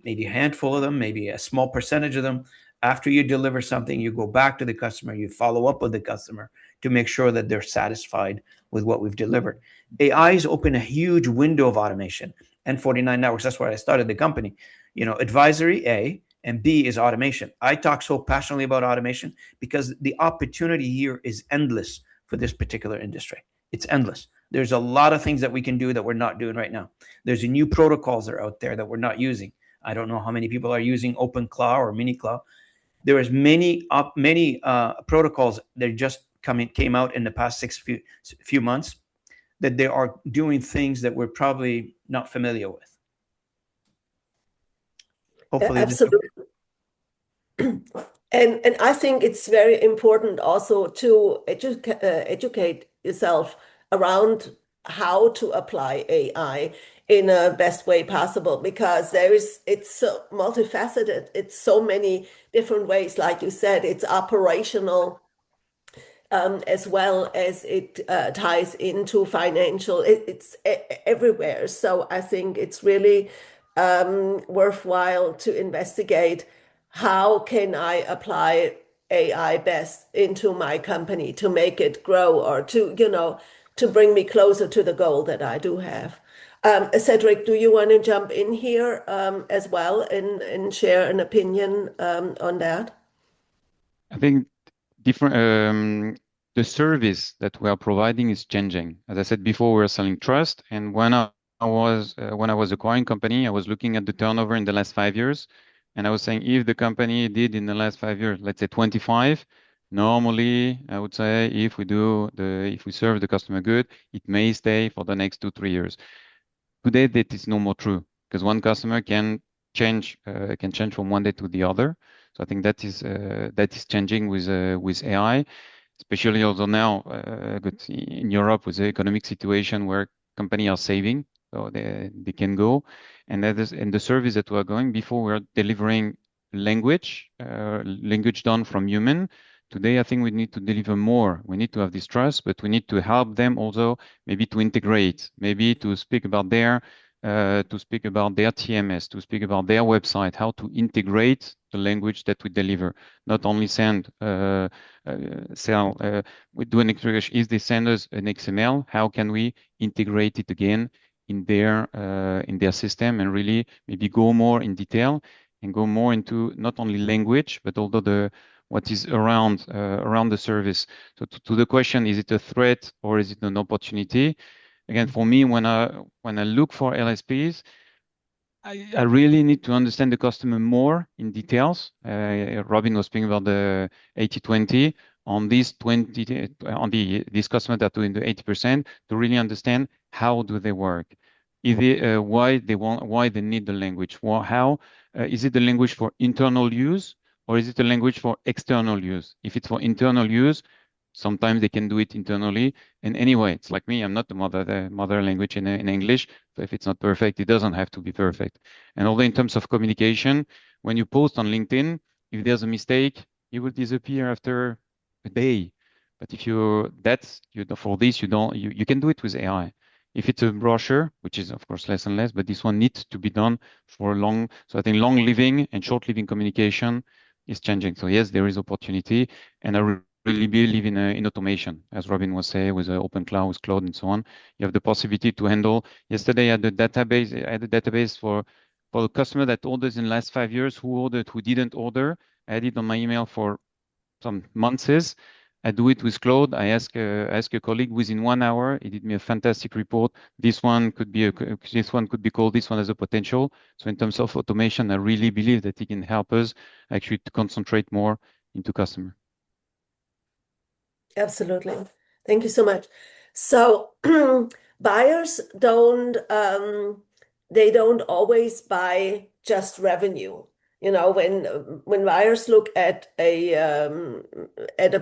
Speaker 2: maybe a handful of them, maybe a small percentage of them, after you deliver something, you go back to the customer, you follow up with the customer to make sure that they're satisfied with what we've delivered. AI's open a huge window of automation. And 49 Networks, that's where I started the company. Advisory, A, and B is automation. I talk so passionately about automation because the opportunity here is endless for this particular industry. It's endless. There's a lot of things that we can do that we're not doing right now. There's new protocols that are out there that we're not using. I don't know how many people are using OpenClaw or MiniClaw. There is many protocols that just came out in the past few months that they are doing things that we're probably not familiar with. Hopefully,
Speaker 3: absolutely. And I think it's very important also to educate yourself around how to apply AI in a best way possible, because it's so multifaceted. It's so many different ways. Like you said, it's operational, as well as it ties into financial. It's everywhere. So I think it's really worthwhile to investigate, how can I apply AI best into my company to make it grow, or to bring me closer to the goal that I do have. Cedric, do you want to jump in here as well and share an opinion on that?
Speaker 4: I think the service that we are providing is changing. As I said before, we're selling trust, and when I was acquiring company, I was looking at the turnover in the last 5 years, and I was saying, if the company did in the last 5 years, let's say 25, normally I would say if we serve the customer good, it may stay for the next 2-3 years. Today, that is no more true, because one customer can change from one day to the other. So I think that is changing with AI, especially also now in Europe with the economic situation where companies are saving, so they can go. And that is in the service that we are going. Before, we are delivering language done from human. Today, I think we need to deliver more. We need to have this trust, but we need to help them also, maybe to integrate, maybe to speak about their TMS, to speak about their website, how to integrate the language that we deliver. Not only we do an integration. If they send us an XML, how can we integrate it again in their system, and really maybe go more in detail and go more into not only language, but also what is around the service. So to the question, is it a threat or is it an opportunity? again, for me, when I look for LSPs, I really need to understand the customer more in details. Robin was speaking about the 80-20 on these 20 on these customers that are doing the 80% to really understand how do they work, why they need the language, how is it the language for internal use or is it a language for external use? If it's for internal use, sometimes they can do it internally. And anyway, it's like me, I'm not the mother language in English. So if it's not perfect, it doesn't have to be perfect. And although in terms of communication, when you post on LinkedIn, if there's a mistake, it will disappear after a day. But if for this, you can do it with AI. If it's a brochure, which is of course less and less, but this one needs to be done for long. So I think long living and short living communication is changing. So yes, there is opportunity, and I really believe in automation, as Robin was saying, with open cloud, with cloud, and so on. You have the possibility to handle. Yesterday, I had a database for a customer that orders in the last 5 years, who ordered, who didn't order. I had it on my email for some months. I do it with Claude. I ask a colleague within 1 hour. He did me a fantastic report. This one could be called. This one has a potential. So in terms of automation, I really believe that it can help us actually to concentrate more into customer.
Speaker 3: Absolutely. Thank you so much. So buyers they don't always buy just revenue. You know, when buyers look at a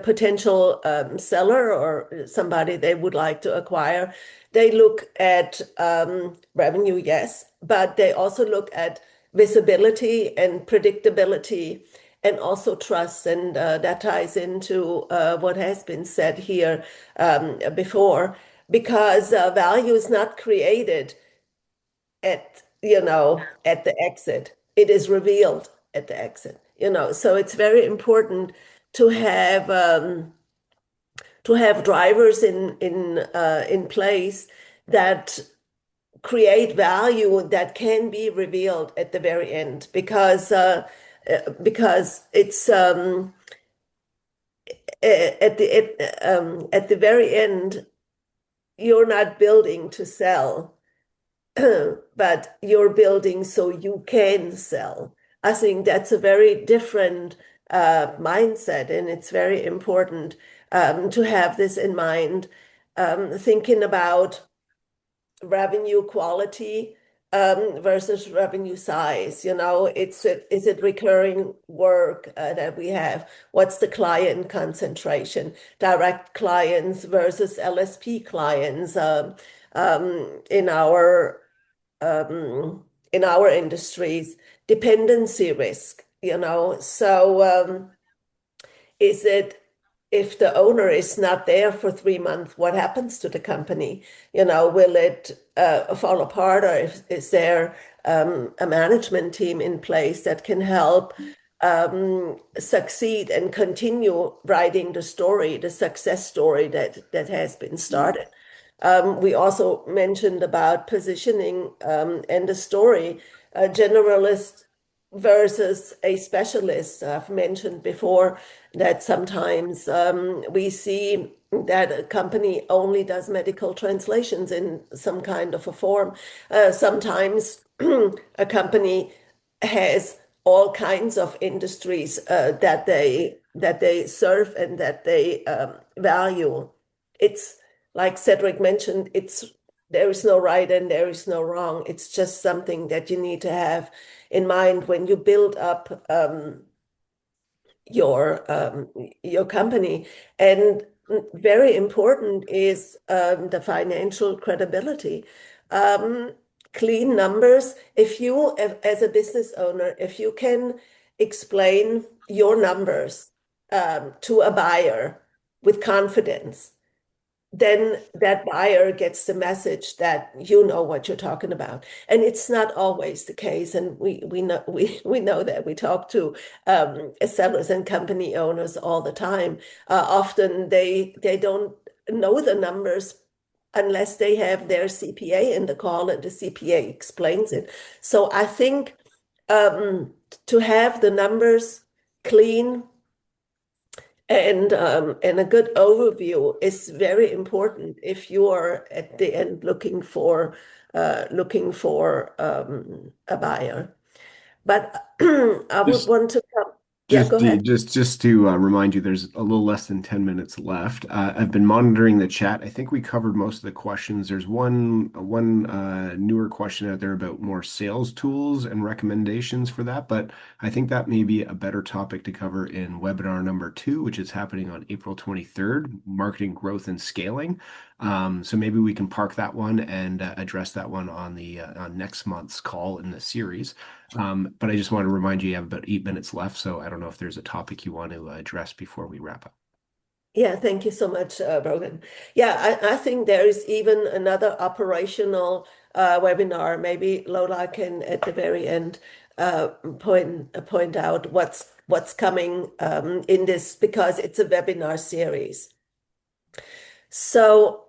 Speaker 3: potential seller or somebody they would like to acquire, they look at revenue, yes, but they also look at visibility and predictability and also trust. And that ties into what has been said here before, because value is not created at the exit. It is revealed at the exit. So it's very important to have drivers in place that create value that can be revealed at the very end, because it's at the very end, you're not building to sell, but you're building so you can sell. I think that's a very different mindset, and it's very important to have this in mind, thinking about revenue quality versus revenue size. Is it recurring work that we have? What's the client concentration? Direct clients versus LSP clients in our industries, dependency risk. So is it, if the owner is not there for 3 months, what happens to the company? Will it fall apart, or is there a management team in place that can help succeed and continue writing the story, the success story that has been started? We also mentioned about positioning and the story, a generalist versus a specialist. I've mentioned before that sometimes we see that a company only does medical translations in some kind of a form. Sometimes a company has all kinds of industries that they serve and that they value. It's like Cedric mentioned, there is no right and there is no wrong. It's just something that you need to have in mind when you build up your company. And very important is the financial credibility. Clean numbers. If you, as a business owner, if you can explain your numbers to a buyer with confidence, then that buyer gets the message that you know what you're talking about. And it's not always the case. And we know that. We talk to sellers and company owners all the time. Often they don't know the numbers unless they have their CPA in the call and the CPA explains it. So I think to have the numbers clean And a good overview is very important if you are at the end looking for a buyer. But I would want to come. Yeah,
Speaker 5: Just
Speaker 3: go ahead.
Speaker 5: to remind you, there's a little less than 10 minutes left. I've been monitoring the chat. I think we covered most of the questions. There's one newer question out there about more sales tools and recommendations for that, but I think that may be a better topic to cover in webinar number 2, which is happening on April 23rd, Marketing Growth and Scaling. So maybe we can park that one and address that one on the on next month's call in the series. But I just want to remind you have about 8 minutes left, so I don't know if there's a topic you want to address before we wrap up.
Speaker 3: Yeah, thank you so much, Brogan. Yeah, I think there is even another operational webinar. Maybe Lola can, at the very end, point out what's coming in this, because it's a webinar series. So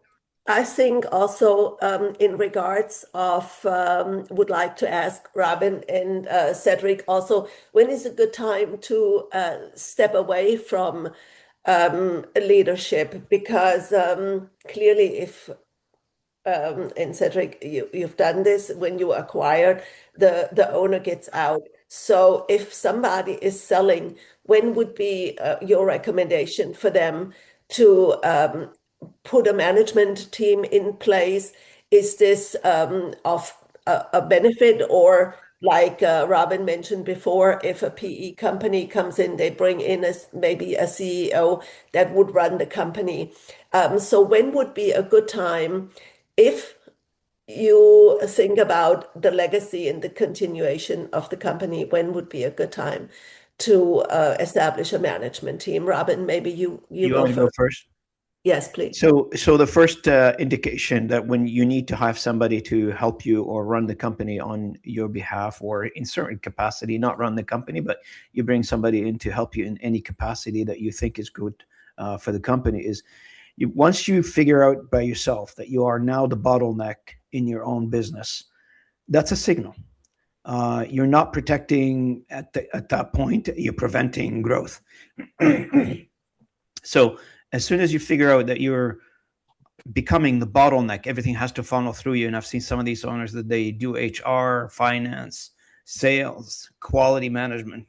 Speaker 3: I think also in regards of, would like to ask Robin and Cedric also, when is a good time to step away from leadership? Because clearly if, and Cedric, you've done this when you acquired, the owner gets out. So if somebody is selling, when would be your recommendation for them to put a management team in place? Is this of a benefit, or like Robin mentioned before, if a PE company comes in, they bring in maybe a CEO that would run the company. So when would be a good time if you think about the legacy and the continuation of the company? When would be a good time to establish a management team? Robin, maybe you go
Speaker 2: want me to go
Speaker 3: first.
Speaker 2: first?
Speaker 3: Yes, please.
Speaker 2: So the first indication that when you need to have somebody to help you or run the company on your behalf, or in certain capacity, not run the company, but you bring somebody in to help you in any capacity that you think is good for the company, is once you figure out by yourself that you are now the bottleneck in your own business, that's a signal. You're not protecting at that point, you're preventing growth. So as soon as you figure out that you're becoming the bottleneck, everything has to funnel through you. And I've seen some of these owners that they do HR, finance, sales, quality management.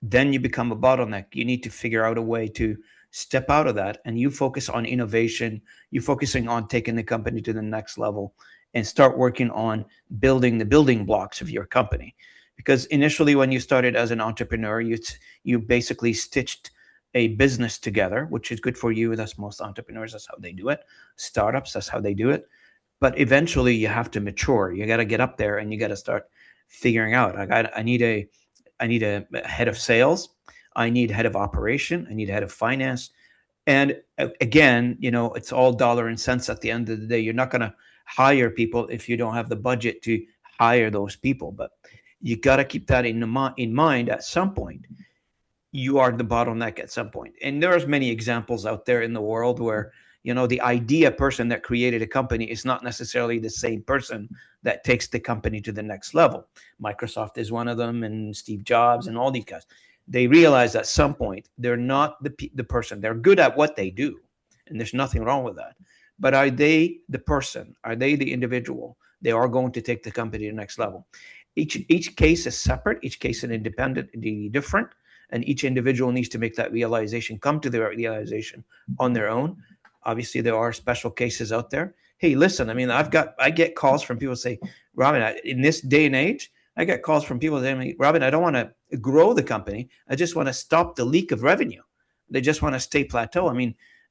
Speaker 2: Then you become a bottleneck. You need to figure out a way to step out of that, and you focus on innovation. You're focusing on taking the company to the next level and start working on building the building blocks of your company. Because initially, when you started as an entrepreneur, you basically stitched a business together, which is good for you. That's most entrepreneurs. That's how they do it. Startups, that's how they do it. But eventually you have to mature. You got to get up there and you got to start figuring out, I need a head of sales. I need head of operation. I need head of finance. And again, it's all dollar and cents at the end of the day. You're not going to hire people if you don't have the budget to hire those people. But you got to keep that in mind at some point. You are the bottleneck at some point. And there's many examples out there in the world where, the idea person that created a company is not necessarily the same person that takes the company to the next level. Microsoft is one of them, and Steve Jobs and all these guys. They realize at some point they're not the person. They're good at what they do, and there's nothing wrong with that. But are they the person? Are they the individual? They are going to take the company to the next level. Each case is separate. Each case is independently different. And each individual needs to make that realization, come to the realization on their own. Obviously, there are special cases out there. Hey, listen, I get calls from people say, Robin, in this day and age, I get calls from people saying, Robin, I don't want to grow the company. I just want to stop the leak of revenue. They just want to stay plateau.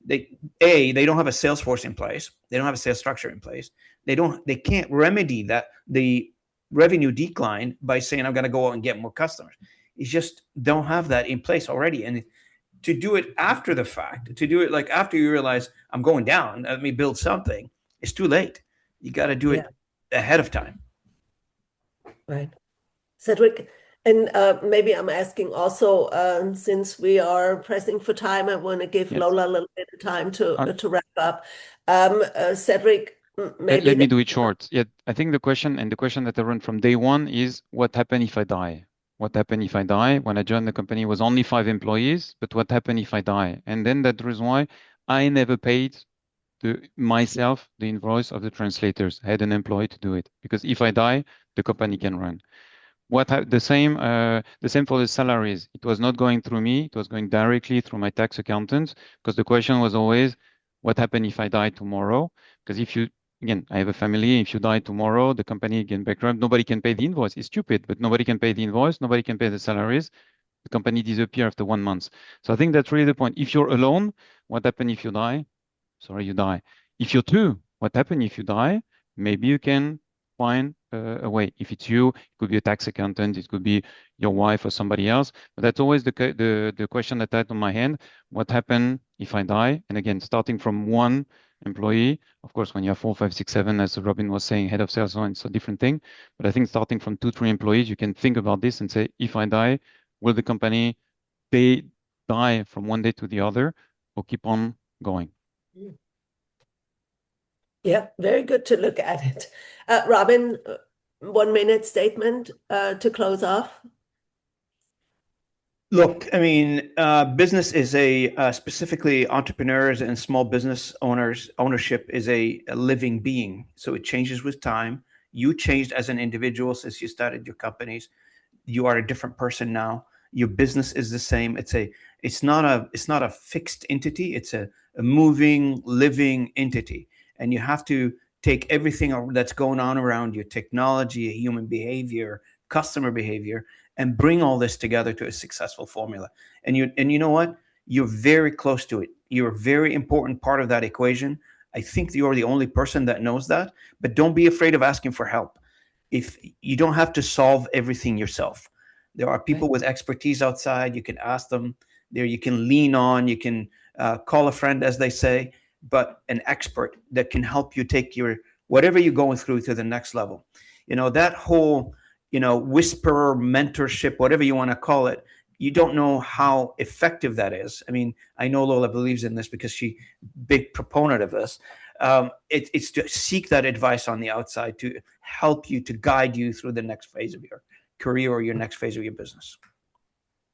Speaker 2: They don't have a sales force in place. They don't have a sales structure in place. They can't remedy that, the revenue decline, by saying, I'm going to go out and get more customers. You just don't have that in place already. And to do it after the fact, to do it like after you realize I'm going down, let me build something, it's too late. You got to do it ahead of time.
Speaker 3: Right. Cedric, and maybe I'm asking also, since we are pressing for time, I want to give Lola a little bit of time to wrap up. Cedric, maybe
Speaker 4: let me do it short. Yeah, I think the question that I run from day one is, what happens if I die? what happened if I die? When I joined the company, it was only 5 employees, but what happened if I die? And then that reason why I never paid myself the invoice of the translators. I had an employee to do it because if I die, the company can run. The same for the salaries. It was not going through me. It was going directly through my tax accountant because the question was always, what happened if I die tomorrow? Because again, I have a family. If you die tomorrow, the company can bankrupt. Nobody can pay the invoice. It's stupid, but nobody can pay the invoice. Nobody can pay the salaries. The company disappear after 1 month. So I think that's really the point. If you're alone, what happens if you die? Sorry, you die. If you're two, what happens if you die? Maybe you can find a way. If it's you, it could be a tax accountant, it could be your wife or somebody else. But that's always the question that I had on my hand. What happens if I die? And again, starting from one employee, of course, when you have 4, 5, 6, 7, as Robin was saying, head of sales, so it's a different thing. But I think starting from 2, 3 employees, you can think about this and say, if I die, will the company die from one day to the other or keep on going?
Speaker 3: Yeah, very good to look at it. Robin, 1 minute statement to close off.
Speaker 2: Look, I mean, business is specifically entrepreneurs and small business owners. Ownership is a living being, so it changes with time. You changed as an individual since you started your companies. You are a different person now. Your business is the same. It's not a fixed entity. It's a moving, living entity, and you have to take everything that's going on around you, technology, human behavior, customer behavior, and bring all this together to a successful formula. And you know what? You're very close to it. You're a very important part of that equation. I think you're the only person that knows that, but don't be afraid of asking for help. If you don't have to solve everything yourself, there are people with expertise outside. You can ask them. There, you can lean on. You can call a friend, as they say, but an expert that can help you take your whatever you're going through to the next level. That whole whisperer mentorship, whatever you want to call it, you don't know how effective that is. I mean, I know Lola believes in this because she's big proponent of this. It's to seek that advice on the outside to help you, to guide you through the next phase of your career or your next phase of your business.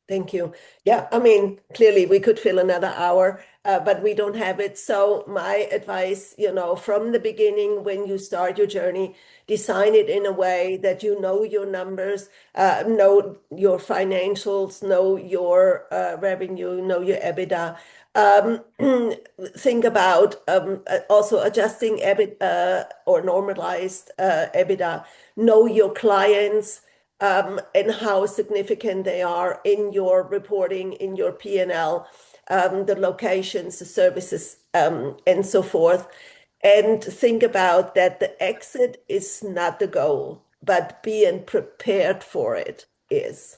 Speaker 3: Thank you. Yeah, I mean, clearly we could fill another hour, but we don't have it. So my advice, from the beginning, when you start your journey, design it in a way that you know your numbers, know your financials, know your revenue, know your EBITDA. Think about also adjusting EBIT or normalized EBITDA. Know your clients. And how significant they are in your reporting, in your P&L, the locations, the services, and so forth. And think about that the exit is not the goal, but being prepared for it is.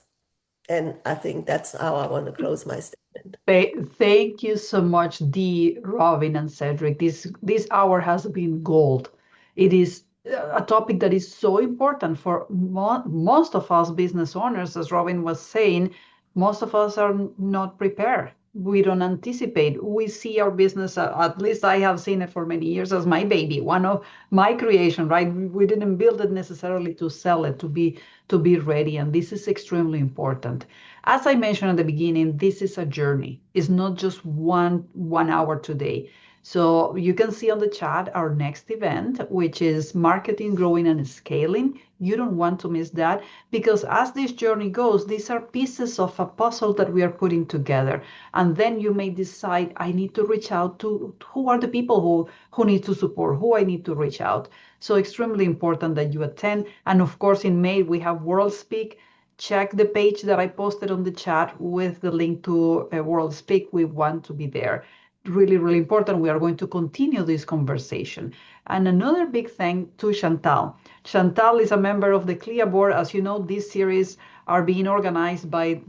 Speaker 3: And I think that's how I want to close my statement.
Speaker 1: Thank you so much, Dee, Robin, and Cedric. This hour has been gold. It is a topic that is so important for most of us business owners. As Robin was saying, most of us are not prepared. We don't anticipate. We see our business, at least I have seen it for many years, as my baby, one of my creation, right? We didn't build it necessarily to sell it, to be ready. And this is extremely important. As I mentioned at the beginning, this is a journey. It's not just one hour today. So you can see on the chat our next event, which is Marketing, Growing, and Scaling. You don't want to miss that, because as this journey goes, these are pieces of a puzzle that we are putting together. And then you may decide, I need to reach out to who are the people who need to support, who I need to reach out. So extremely important that you attend. And of course, in May, we have World Speak. Check the page that I posted on the chat with the link to World Speak. We want to be there. Really, really important. We are going to continue this conversation. And another big thank to Chantal. Chantal is a member of the CLIA board. As you know, these series are being organized by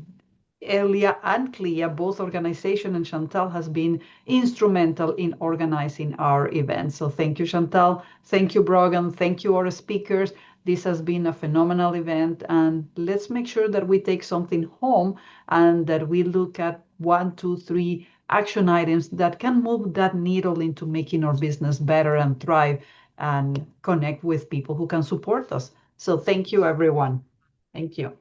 Speaker 1: Elia and CLIA, both organization, and Chantal has been instrumental in organizing our events. So thank you, Chantal. Thank you, Brogan. Thank you, our speakers. This has been a phenomenal event, and let's make sure that we take something home and that we look at 1, 2, 3 action items that can move that needle into making our business better and thrive and connect with people who can support us. So thank you, everyone. Thank you.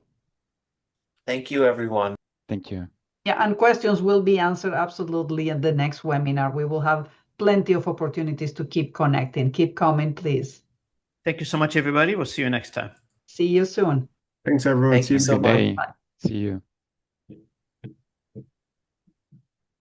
Speaker 6: Thank you, everyone.
Speaker 4: Thank you.
Speaker 1: Yeah, and questions will be answered absolutely in the next webinar. We will have plenty of opportunities to keep connecting. Keep coming, please.
Speaker 2: Thank you so much, everybody. We'll see you next time.
Speaker 1: See you soon.
Speaker 5: Thanks, everyone.
Speaker 6: Thank
Speaker 5: See
Speaker 6: you
Speaker 5: you
Speaker 6: so
Speaker 5: soon.
Speaker 6: much.
Speaker 4: Good day.
Speaker 1: Bye.
Speaker 4: See you.